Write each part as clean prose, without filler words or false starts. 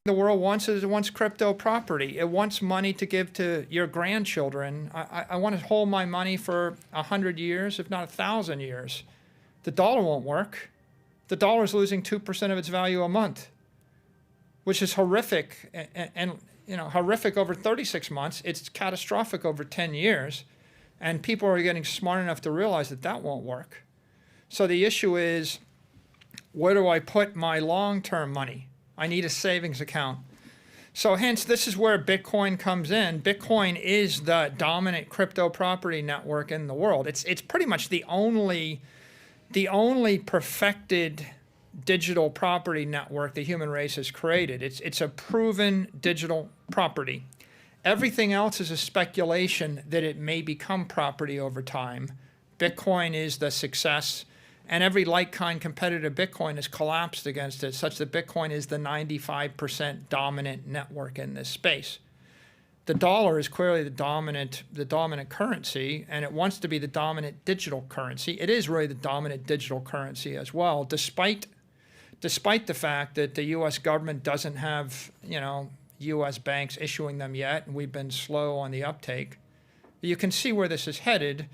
The world wants crypto property. It wants money to give to your grandchildren. I want to hold my money for 100 years, if not 1,000 years. The dollar won't work. The dollar is losing 2% of its value a month, which is horrific, and horrific over 36 months. It's catastrophic over 10 years, and people are getting smart enough to realize that that won't work. So the issue is, where do I put my long-term money? I need a savings account. So hence, this is where Bitcoin comes in. Bitcoin is the dominant crypto property network in the world. It's pretty much the only perfected digital property network the human race has created. It's a proven digital property. Everything else is a speculation that it may become property over time. Bitcoin is the success, and every like-kind competitor Bitcoin has collapsed against it, such that Bitcoin is the 95% dominant network in this space. The dollar is clearly the dominant currency, and it wants to be the dominant digital currency. It is really the dominant digital currency as well, despite the fact that the U.S. government doesn't have, U.S. banks issuing them yet, and we've been slow on the uptake. You can see where this is headed.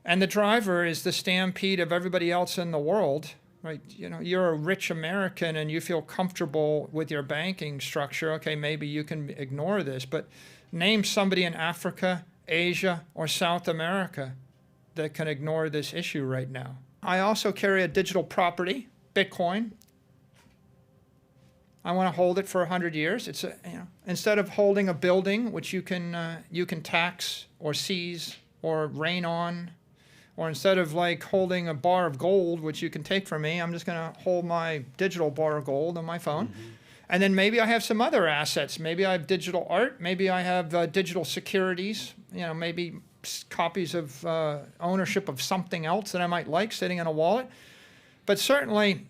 And the driver is the stampede of everybody else in the world, right? You're a rich American and you feel comfortable with your banking structure. Okay, maybe you can ignore this, but name somebody in Africa, Asia, or South America that can ignore this issue right now. I also carry a digital property, Bitcoin. I want to hold it for 100 years. It's instead of holding a building, which you can tax or seize or rain on, or instead of like holding a bar of gold, which you can take from me, I'm just going to hold my digital bar of gold on my phone. Mm-hmm. And then maybe I have some other assets. Maybe I have digital art. Maybe I have digital securities, maybe copies of ownership of something else that I might like sitting in a wallet. But certainly,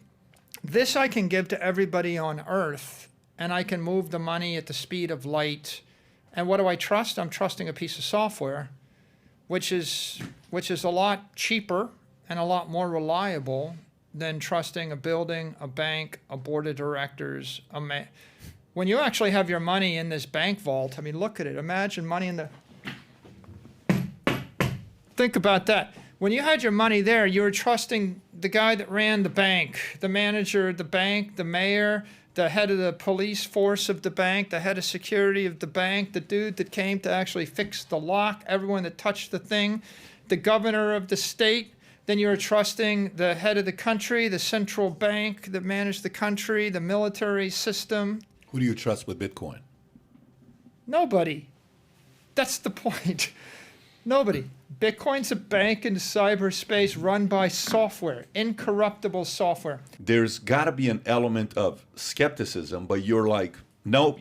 this I can give to everybody on Earth, and I can move the money at the speed of light. And what do I trust? I'm trusting a piece of software, which is a lot cheaper and a lot more reliable than trusting a building, a bank, a board of directors. When you actually have your money in this bank vault, look at it. Imagine money in the... Think about that. When you had your money there, you were trusting the guy that ran the bank, the manager of the bank, the mayor, the head of the police force of the bank, the head of security of the bank, the dude that came to actually fix the lock, everyone that touched the thing, the governor of the state. Then you were trusting the head of the country, the central bank that managed the country, the military system. Who do you trust with Bitcoin? Nobody. That's the point. Nobody. Bitcoin's a bank in cyberspace run by software, incorruptible software. There's got to be an element of skepticism, but you're like, no,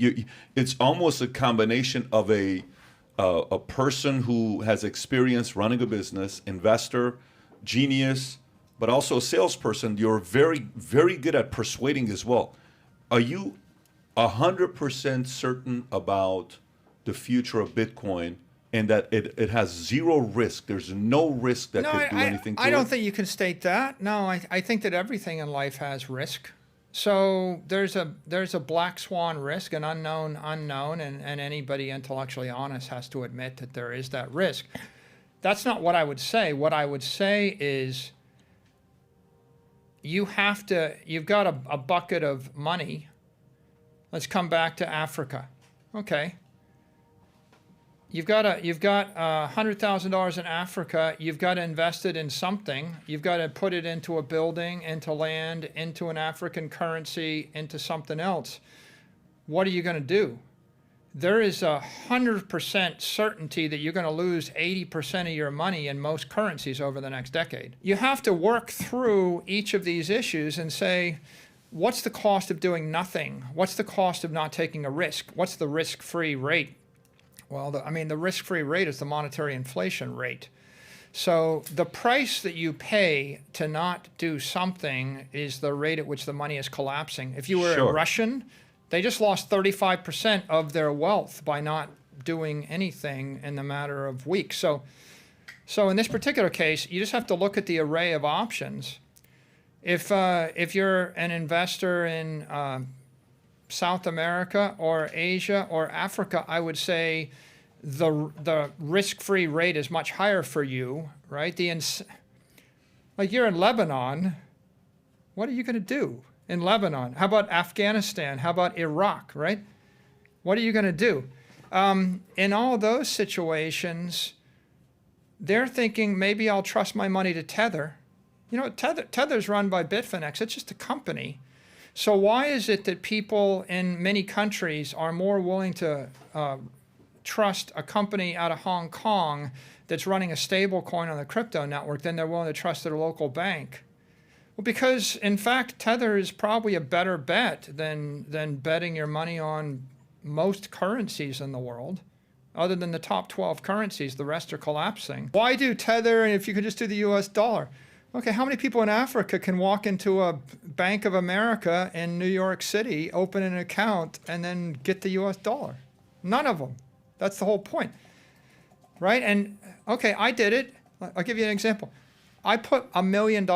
it's almost a combination of a person who has experience running a business, investor, genius, but also a salesperson. You're very, very good at persuading as well. Are you 100% certain about the future of Bitcoin and that it has zero risk? There's no risk that could do anything to it? I don't think you can state that. No, I think that everything in life has risk. So there's a black swan risk, an unknown, and anybody intellectually honest has to admit that there is that risk. That's not what I would say. What I would say is you've got a bucket of money. Let's come back to Africa. Okay. You've got $100,000 in Africa. You've got to invest it in something. You've got to put it into a building, into land, into an African currency, into something else. What are you going to do? There is 100% certainty that you're going to lose 80% of your money in most currencies over the next decade. You have to work through each of these issues and say, what's the cost of doing nothing? What's the cost of not taking a risk? What's the risk-free rate? Well, the risk-free rate is the monetary inflation rate. So the price that you pay to not do something is the rate at which the money is collapsing. If you were a Russian, they just lost 35% of their wealth by not doing anything in the matter of weeks. So in this particular case, you just have to look at the array of options. If you're an investor in South America or Asia or Africa, I would say the risk-free rate is much higher for you, right? Like you're in Lebanon, what are you going to do in Lebanon? How about Afghanistan? How about Iraq, right? What are you going to do? In all those situations, they're thinking maybe I'll trust my money to Tether. You know, Tether's run by Bitfinex. It's just a company. So why is it that people in many countries are more willing to trust a company out of Hong Kong that's running a stable coin on the crypto network than they're willing to trust their local bank? Well, because in fact, Tether is probably a better bet than betting your money on most currencies in the world. Other than the top 12 currencies, the rest are collapsing. Why do Tether if you could just do the US dollar? Okay, how many people in Africa can walk into a Bank of America in New York City, open an account, and then get the US dollar? None of them. That's the whole point, right? And okay, I did it. I'll give you an example. I put $1 million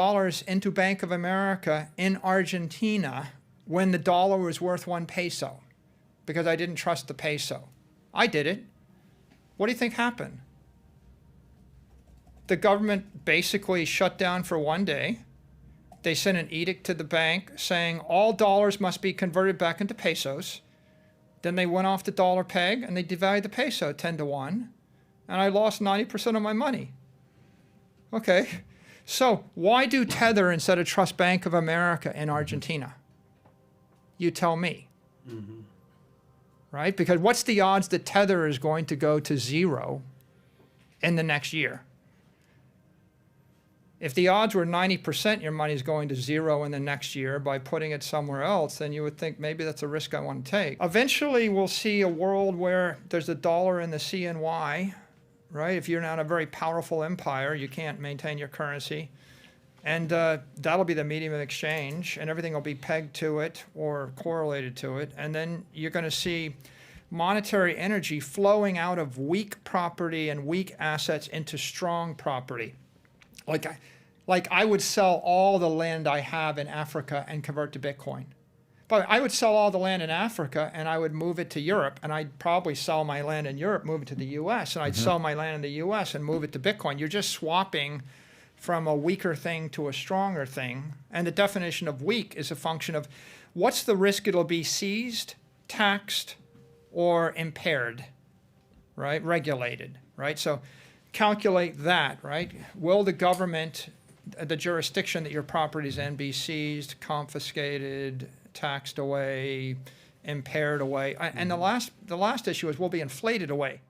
into Bank of America in Argentina when the dollar was worth 1 peso because I didn't trust the peso. I did it. What do you think happened? The government basically shut down for 1 day. They sent an edict to the bank saying all dollars must be converted back into pesos. Then they went off the dollar peg and they devalued the peso 10 to 1. And I lost 90% of my money. Okay, so why do Tether instead of trust Bank of America in Argentina? You tell me. Mm-hmm. Right? Because what's the odds that Tether is going to go to 0 in the next year? If the odds were 90% your money's going to 0 in the next year by putting it somewhere else, then you would think maybe that's a risk I want to take. Eventually, we'll see a world where there's a dollar in the CNY, right? If you're not a very powerful empire, you can't maintain your currency. And that'll be the medium of exchange, and everything will be pegged to it or correlated to it. And then you're going to see monetary energy flowing out of weak property and weak assets into strong property. Like I would sell all the land I have in Africa and convert to Bitcoin. But I would sell all the land in Africa and I would move it to Europe, and I'd probably sell my land in Europe, move it to the US, and I'd sell my land in the US and move it to Bitcoin. You're just swapping from a weaker thing to a stronger thing. And the definition of weak is a function of what's the risk it'll be seized, taxed, or impaired, right? Regulated, right? So calculate that, right? Will the government, the jurisdiction that your property's in, be seized, confiscated, taxed away, impaired away? And the last issue is will be inflated away.